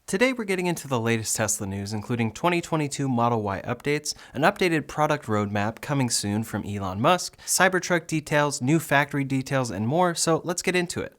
Today we're getting into the latest Tesla news, including 2022 Model Y updates, an updated product roadmap coming soon from Elon Musk, Cybertruck details, new factory details, and more, so let's get into it.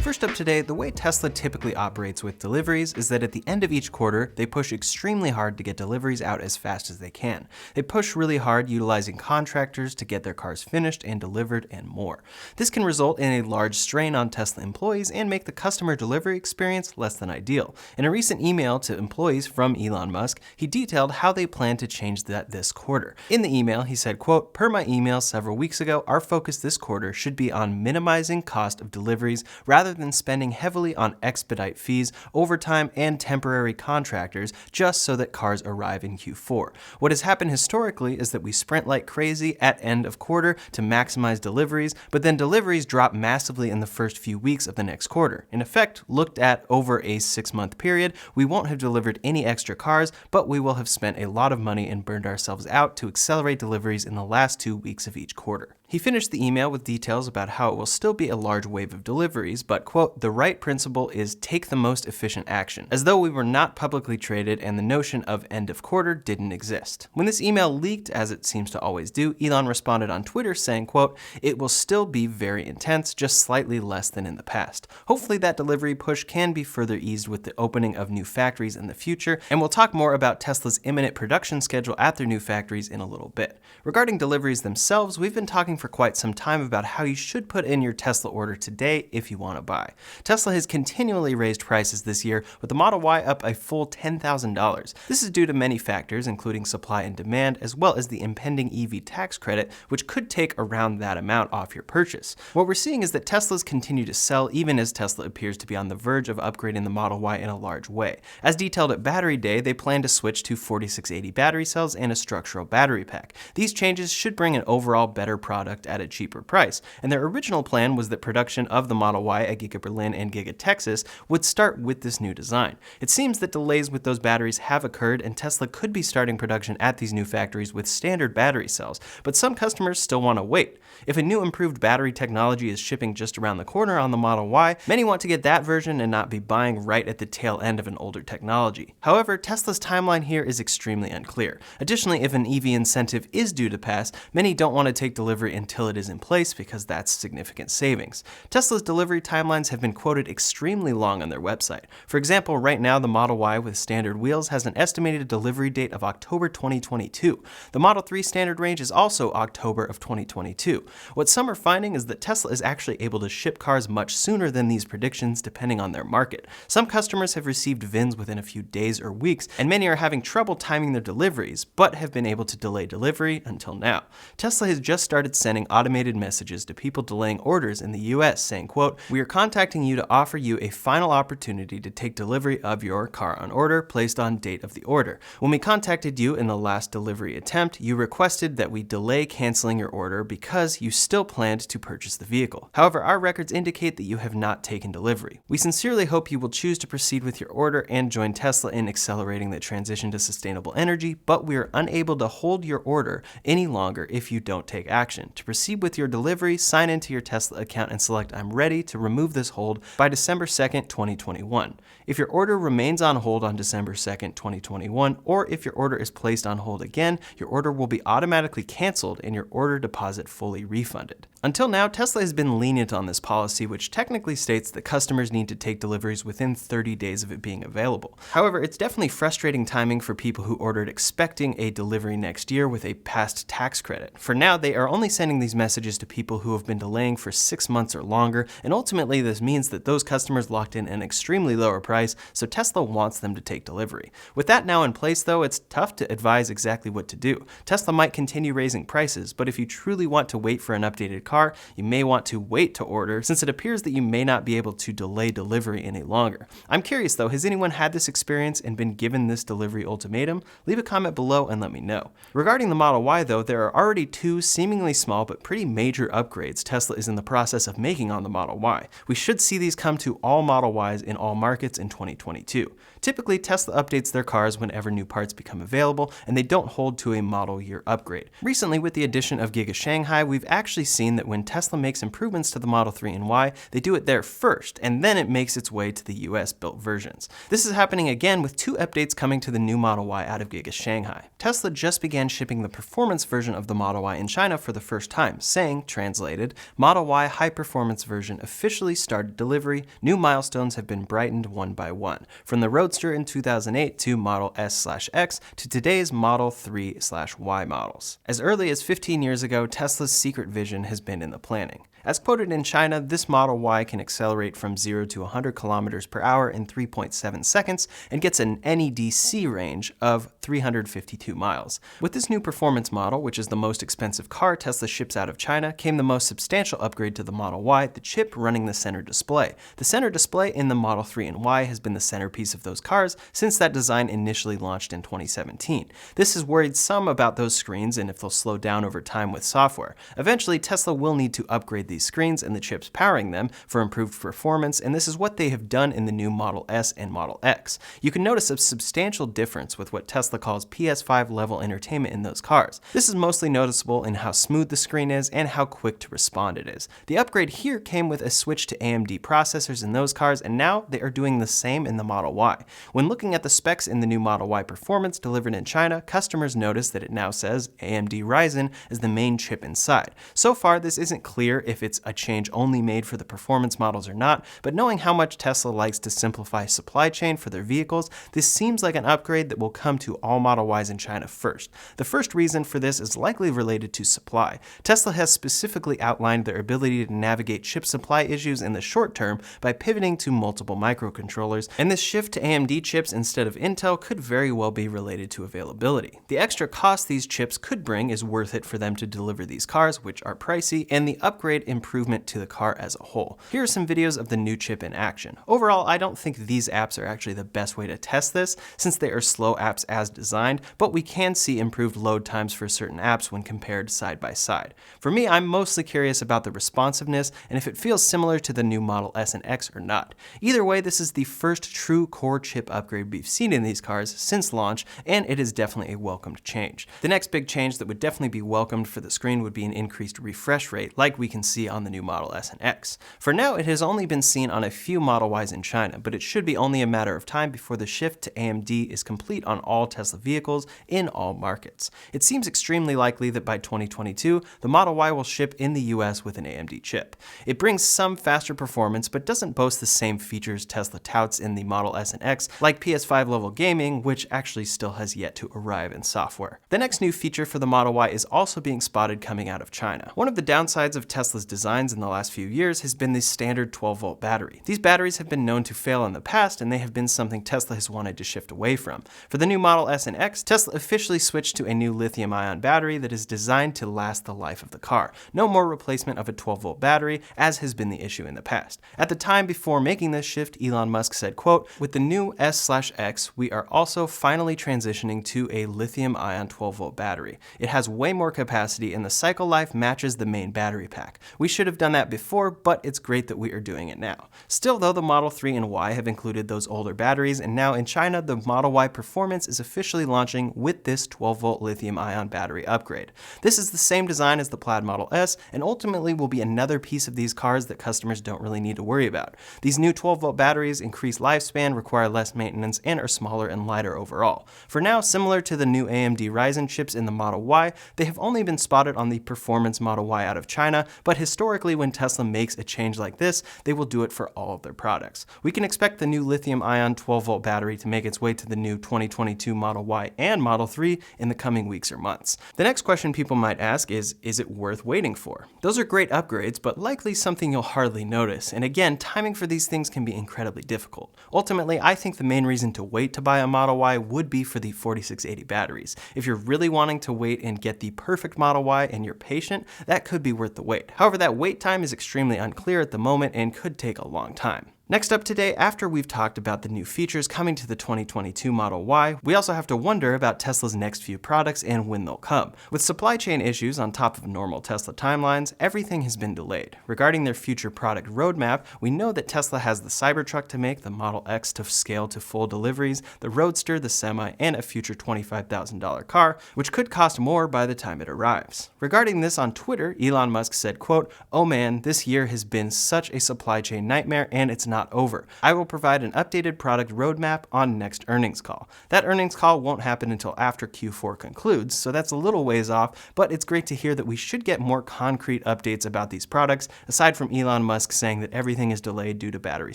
First up today, the way Tesla typically operates with deliveries is that at the end of each quarter, they push extremely hard to get deliveries out as fast as they can. They push really hard utilizing contractors to get their cars finished and delivered and more. This can result in a large strain on Tesla employees and make the customer delivery experience less than ideal. In a recent email to employees from Elon Musk, he detailed how they plan to change that this quarter. In the email, he said, quote, "Per my email several weeks ago, our focus this quarter should be on minimizing cost of deliveries rather than spending heavily on expedite fees, overtime, and temporary contractors just so that cars arrive in Q4. What has happened historically is that we sprint like crazy at end of quarter to maximize deliveries, but then deliveries drop massively in the first few weeks of the next quarter. In effect, looked at over a 6-month period, we won't have delivered any extra cars, but we will have spent a lot of money and burned ourselves out to accelerate deliveries in the last 2 weeks of each quarter." He finished the email with details about how it will still be a large wave of deliveries, but quote, "The right principle is take the most efficient action," as though we were not publicly traded and the notion of end of quarter didn't exist. When this email leaked, as it seems to always do, Elon responded on Twitter saying, quote, "It will still be very intense, just slightly less than in the past. Hopefully that delivery push can be further eased with the opening of new factories in the future, and we'll talk more about Tesla's imminent production schedule at their new factories in a little bit." Regarding deliveries themselves, we've been talking for quite some time about how you should put in your Tesla order today if you want to buy. Tesla has continually raised prices this year, with the Model Y up a full $10,000. This is due to many factors, including supply and demand, as well as the impending EV tax credit, which could take around that amount off your purchase. What we're seeing is that Teslas continue to sell even as Tesla appears to be on the verge of upgrading the Model Y in a large way. As detailed at Battery Day, they plan to switch to 4680 battery cells and a structural battery pack. These changes should bring an overall better product at a cheaper price, and their original plan was that production of the Model Y at Giga Berlin and Giga Texas would start with this new design. It seems that delays with those batteries have occurred, and Tesla could be starting production at these new factories with standard battery cells, but some customers still want to wait. If a new improved battery technology is shipping just around the corner on the Model Y, many want to get that version and not be buying right at the tail end of an older technology. However, Tesla's timeline here is extremely unclear. Additionally, if an EV incentive is due to pass, many don't want to take delivery until it is in place because that's significant savings. Tesla's delivery timelines have been quoted extremely long on their website. For example, right now the Model Y with standard wheels has an estimated delivery date of October 2022. The Model 3 standard range is also October of 2022. What some are finding is that Tesla is actually able to ship cars much sooner than these predictions depending on their market. Some customers have received VINs within a few days or weeks, and many are having trouble timing their deliveries, but have been able to delay delivery until now. Tesla has just started sending automated messages to people delaying orders in the US saying, quote, "We are contacting you to offer you a final opportunity to take delivery of your car on order placed on date of the order. When we contacted you in the last delivery attempt, you requested that we delay canceling your order because you still planned to purchase the vehicle. However, our records indicate that you have not taken delivery. We sincerely hope you will choose to proceed with your order and join Tesla in accelerating the transition to sustainable energy, but we are unable to hold your order any longer if you don't take action. To proceed with your delivery, sign into your Tesla account and select 'I'm ready' to remove this hold by December 2nd, 2021. If your order remains on hold on December 2nd, 2021, or if your order is placed on hold again, your order will be automatically canceled and your order deposit fully refunded." Until now, Tesla has been lenient on this policy, which technically states that customers need to take deliveries within 30 days of it being available. However, it's definitely frustrating timing for people who ordered expecting a delivery next year with a past tax credit. For now, they are only sending these messages to people who have been delaying for 6 months or longer, and ultimately this means that those customers locked in an extremely lower price, so Tesla wants them to take delivery. With that now in place though, it's tough to advise exactly what to do. Tesla might continue raising prices, but if you truly want to wait for an updated car, you may want to wait to order, since it appears that you may not be able to delay delivery any longer. I'm curious though, has anyone had this experience and been given this delivery ultimatum? Leave a comment below and let me know. Regarding the Model Y though, there are already 2 seemingly small small but pretty major upgrades Tesla is in the process of making on the Model Y. We should see these come to all Model Ys in all markets in 2022. Typically, Tesla updates their cars whenever new parts become available, and they don't hold to a model year upgrade. Recently, with the addition of Giga Shanghai, we've actually seen that when Tesla makes improvements to the Model 3 and Y, they do it there first, and then it makes its way to the US built versions. This is happening again with 2 updates coming to the new Model Y out of Giga Shanghai. Tesla just began shipping the performance version of the Model Y in China for the first time, saying, translated, Model Y high performance version officially started delivery. New milestones have been brightened one by one, from the Roadster in 2008 to Model S/X to today's Model 3/Y models. As early as 15 years ago, Tesla's secret vision has been in the planning. As quoted in China, this Model Y can accelerate from 0 to 100 kilometers per hour in 3.7 seconds and gets an NEDC range of 352 miles. With this new performance model, which is the most expensive car Tesla ships out of China, came the most substantial upgrade to the Model Y, the chip running the center display. The center display in the Model 3 and Y has been the centerpiece of those cars since that design initially launched in 2017. This has worried some about those screens and if they'll slow down over time with software. Eventually, Tesla will need to upgrade these screens and the chips powering them for improved performance, and this is what they have done in the new Model S and Model X. You can notice a substantial difference with what Tesla calls PS5 level entertainment in those cars. This is mostly noticeable in how smooth the screen is and how quick to respond it is. The upgrade here came with a switch to AMD processors in those cars, and now they are doing the same in the Model Y. When looking at the specs in the new Model Y performance delivered in China, customers notice that it now says AMD Ryzen as the main chip inside. So far, this isn't clear if it's a change only made for the performance models or not, but knowing how much Tesla likes to simplify supply chain for their vehicles, this seems like an upgrade that will come to all Model Ys in China first. The first reason for this is likely related to supply. Tesla has specifically outlined their ability to navigate chip supply issues in the short term by pivoting to multiple microcontrollers, and this shift to AMD chips instead of Intel could very well be related to availability. The extra cost these chips could bring is worth it for them to deliver these cars, which are pricey, and the upgrade improvement to the car as a whole. Here are some videos of the new chip in action. Overall, I don't think these apps are actually the best way to test this, since they are slow apps as designed, but we can see improved load times for certain apps when compared side by side. For me, I'm mostly curious about the responsiveness and if it feels similar to the new Model S and X or not. Either way, this is the first true core chip upgrade we've seen in these cars since launch, and it is definitely a welcomed change. The next big change that would definitely be welcomed for the screen would be an increased refresh rate, like we can see on the new Model S and X. For now, it has only been seen on a few Model Ys in China, but it should be only a matter of time before the shift to AMD is complete on all Tesla vehicles in all markets. It seems extremely likely that by 2022, the Model Y will ship in the US with an AMD chip. It brings some faster performance, but doesn't boast the same features Tesla touts in the Model S and X, like PS5 level gaming, which actually still has yet to arrive in software. The next new feature for the Model Y is also being spotted coming out of China. One of the downsides of Tesla's designs in the last few years has been the standard 12-volt battery. These batteries have been known to fail in the past, and they have been something Tesla has wanted to shift away from. For the new Model S and X, Tesla officially switched to a new lithium-ion battery that is designed to last the life of the car. No more replacement of a 12-volt battery, as has been the issue in the past. At the time before making this shift, Elon Musk said, quote, "With the new S/X, we are also finally transitioning to a lithium-ion 12-volt battery. It has way more capacity, and the cycle life matches the main battery pack. We should have done that before, but it's great that we are doing it now." Still, though, the Model 3 and Y have included those older batteries, and now in China, the Model Y Performance is officially launching with this 12-volt lithium-ion battery upgrade. This is the same design as the Plaid Model S, and ultimately will be another piece of these cars that customers don't really need to worry about. These new 12-volt batteries increase lifespan, require less maintenance, and are smaller and lighter overall. For now, similar to the new AMD Ryzen chips in the Model Y, they have only been spotted on the Performance Model Y out of China, but historically when Tesla makes a change like this, they will do it for all of their products. We can expect the new lithium-ion 12-volt battery to make its way to the new 2022 Model Y and Model 3 in the coming weeks or months. The next question people might ask is it worth waiting for? Those are great upgrades, but likely something you'll hardly notice, and again, timing for these things can be incredibly difficult. Ultimately, I think the main reason to wait to buy a Model Y would be for the 4680 batteries. If you're really wanting to wait and get the perfect Model Y and you're patient, that could be worth the wait. However, that wait time is extremely unclear at the moment and could take a long time. Next up today, after we've talked about the new features coming to the 2022 Model Y, we also have to wonder about Tesla's next few products and when they'll come. With supply chain issues on top of normal Tesla timelines, everything has been delayed. Regarding their future product roadmap, we know that Tesla has the Cybertruck to make, the Model X to scale to full deliveries, the Roadster, the Semi, and a future $25,000 car, which could cost more by the time it arrives. Regarding this on Twitter, Elon Musk said, quote, "Oh man, this year has been such a supply chain nightmare and it's not over. I will provide an updated product roadmap on next earnings call." That earnings call won't happen until after Q4 concludes, so that's a little ways off, but it's great to hear that we should get more concrete updates about these products, aside from Elon Musk saying that everything is delayed due to battery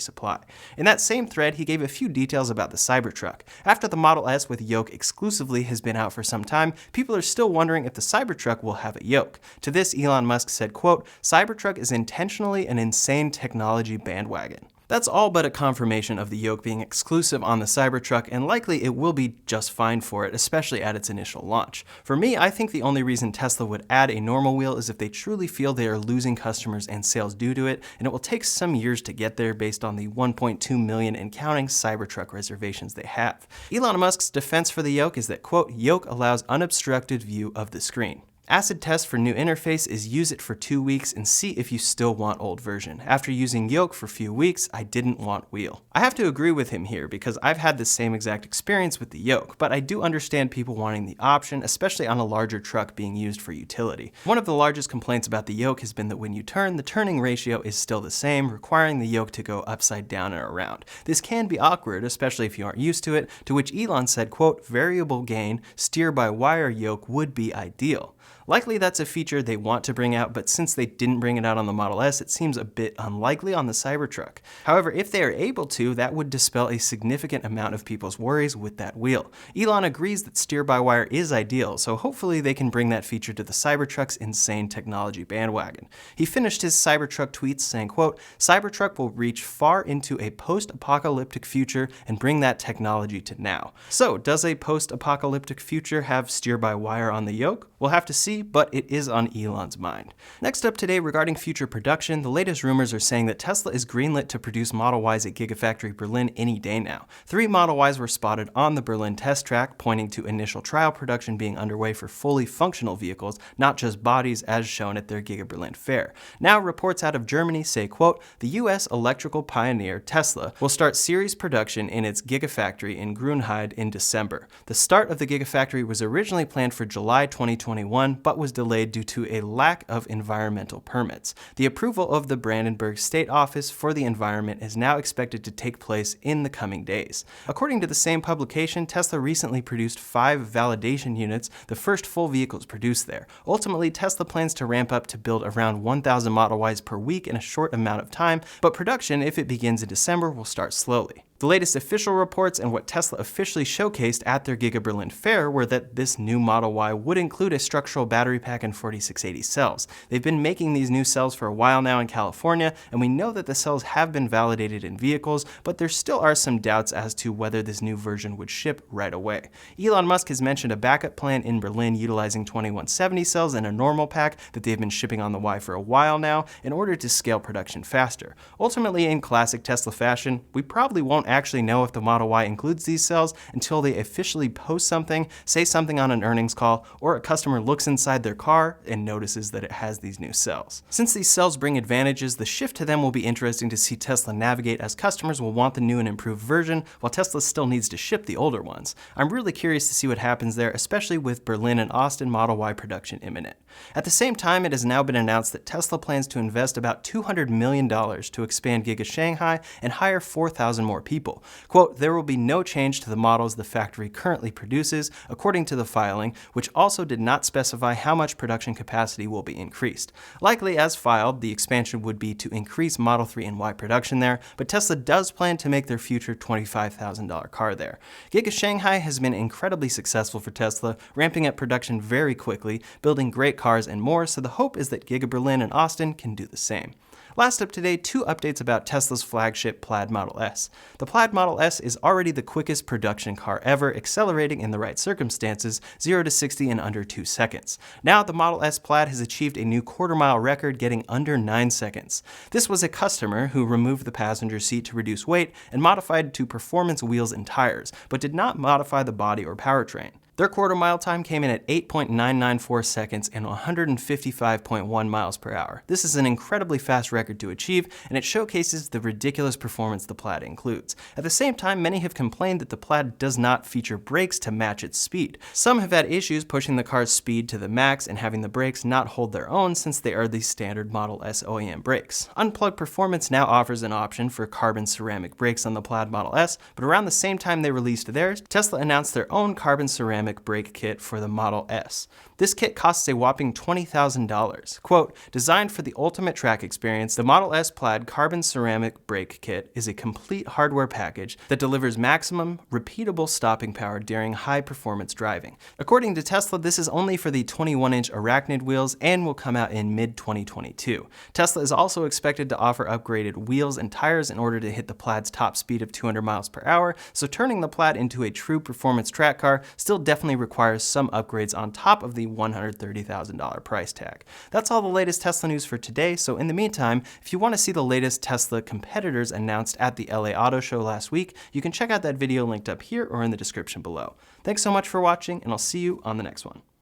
supply. In that same thread, he gave a few details about the Cybertruck. After the Model S with Yoke exclusively has been out for some time, people are still wondering if the Cybertruck will have a yoke. To this, Elon Musk said, quote, "Cybertruck is intentionally an insane technology bandwagon." That's all but a confirmation of the yoke being exclusive on the Cybertruck, and likely it will be just fine for it, especially at its initial launch. For me, I think the only reason Tesla would add a normal wheel is if they truly feel they are losing customers and sales due to it, and it will take some years to get there based on the 1.2 million and counting Cybertruck reservations they have. Elon Musk's defense for the yoke is that, quote, "Yoke allows unobstructed view of the screen. Acid test for new interface is use it for 2 weeks and see if you still want old version. After using Yoke for few weeks, I didn't want wheel." I have to agree with him here because I've had the same exact experience with the Yoke, but I do understand people wanting the option, especially on a larger truck being used for utility. One of the largest complaints about the Yoke has been that when you turn, the turning ratio is still the same, requiring the Yoke to go upside down and around. This can be awkward, especially if you aren't used to it, to which Elon said, quote, "Variable gain, steer-by-wire yoke would be ideal." Likely that's a feature they want to bring out, but since they didn't bring it out on the Model S, it seems a bit unlikely on the Cybertruck. However, if they are able to, that would dispel a significant amount of people's worries with that wheel. Elon agrees that steer-by-wire is ideal, so hopefully they can bring that feature to the Cybertruck's insane technology bandwagon. He finished his Cybertruck tweets saying, quote, "Cybertruck will reach far into a post-apocalyptic future and bring that technology to now." So, does a post-apocalyptic future have steer-by-wire on the yoke? We'll have to see, but it is on Elon's mind. Next up today, regarding future production, the latest rumors are saying that Tesla is greenlit to produce Model Ys at Gigafactory Berlin any day now. 3 Model Ys were spotted on the Berlin test track, pointing to initial trial production being underway for fully functional vehicles, not just bodies as shown at their Giga Berlin fair. Now, reports out of Germany say, quote, "The US electrical pioneer Tesla will start series production in its Gigafactory in Grünheide in December. The start of the Gigafactory was originally planned for July 2021, but was delayed due to a lack of environmental permits. The approval of the Brandenburg State Office for the Environment is now expected to take place in the coming days." According to the same publication, Tesla recently produced 5 validation units, the first full vehicles produced there. Ultimately, Tesla plans to ramp up to build around 1,000 Model Ys per week in a short amount of time, but production, if it begins in December, will start slowly. The latest official reports and what Tesla officially showcased at their Giga Berlin fair were that this new Model Y would include a structural battery pack and 4680 cells. They've been making these new cells for a while now in California, and we know that the cells have been validated in vehicles, but there still are some doubts as to whether this new version would ship right away. Elon Musk has mentioned a backup plan in Berlin utilizing 2170 cells in a normal pack that they've been shipping on the Y for a while now in order to scale production faster. Ultimately, in classic Tesla fashion, we probably won't actually know if the Model Y includes these cells until they officially post something, say something on an earnings call, or a customer looks inside their car and notices that it has these new cells. Since these cells bring advantages, the shift to them will be interesting to see Tesla navigate, as customers will want the new and improved version, while Tesla still needs to ship the older ones. I'm really curious to see what happens there, especially with Berlin and Austin Model Y production imminent. At the same time, it has now been announced that Tesla plans to invest about $200 million to expand Giga Shanghai and hire 4,000 more people. Quote, "There will be no change to the models the factory currently produces," according to the filing, which also did not specify how much production capacity will be increased. Likely, as filed, the expansion would be to increase Model 3 and Y production there, but Tesla does plan to make their future $25,000 car there. Giga Shanghai has been incredibly successful for Tesla, ramping up production very quickly, building great cars and more, so the hope is that Giga Berlin and Austin can do the same. Last up today, 2 updates about Tesla's flagship Plaid Model S. The Plaid Model S is already the quickest production car ever, accelerating in the right circumstances, 0 to 60 in under 2 seconds. Now the Model S Plaid has achieved a new quarter-mile record, getting under 9 seconds. This was a customer who removed the passenger seat to reduce weight and modified to performance wheels and tires, but did not modify the body or powertrain. Their quarter-mile time came in at 8.994 seconds and 155.1 miles per hour. This is an incredibly fast record to achieve, and it showcases the ridiculous performance the Plaid includes. At the same time, many have complained that the Plaid does not feature brakes to match its speed. Some have had issues pushing the car's speed to the max and having the brakes not hold their own, since they are the standard Model S OEM brakes. Unplugged Performance now offers an option for carbon ceramic brakes on the Plaid Model S, but around the same time they released theirs, Tesla announced their own carbon ceramic brake kit for the Model S. This kit costs a whopping $20,000. Quote, designed for the ultimate track experience, the Model S Plaid Carbon Ceramic Brake Kit is a complete hardware package that delivers maximum, repeatable stopping power during high-performance driving. According to Tesla, this is only for the 21-inch Arachnid wheels and will come out in mid-2022. Tesla is also expected to offer upgraded wheels and tires in order to hit the Plaid's top speed of 200 miles per hour, so turning the Plaid into a true performance track car still definitely requires some upgrades on top of the $130,000 price tag. That's all the latest Tesla news for today, so in the meantime, if you want to see the latest Tesla competitors announced at the LA Auto Show last week, you can check out that video linked up here or in the description below. Thanks so much for watching, and I'll see you on the next one.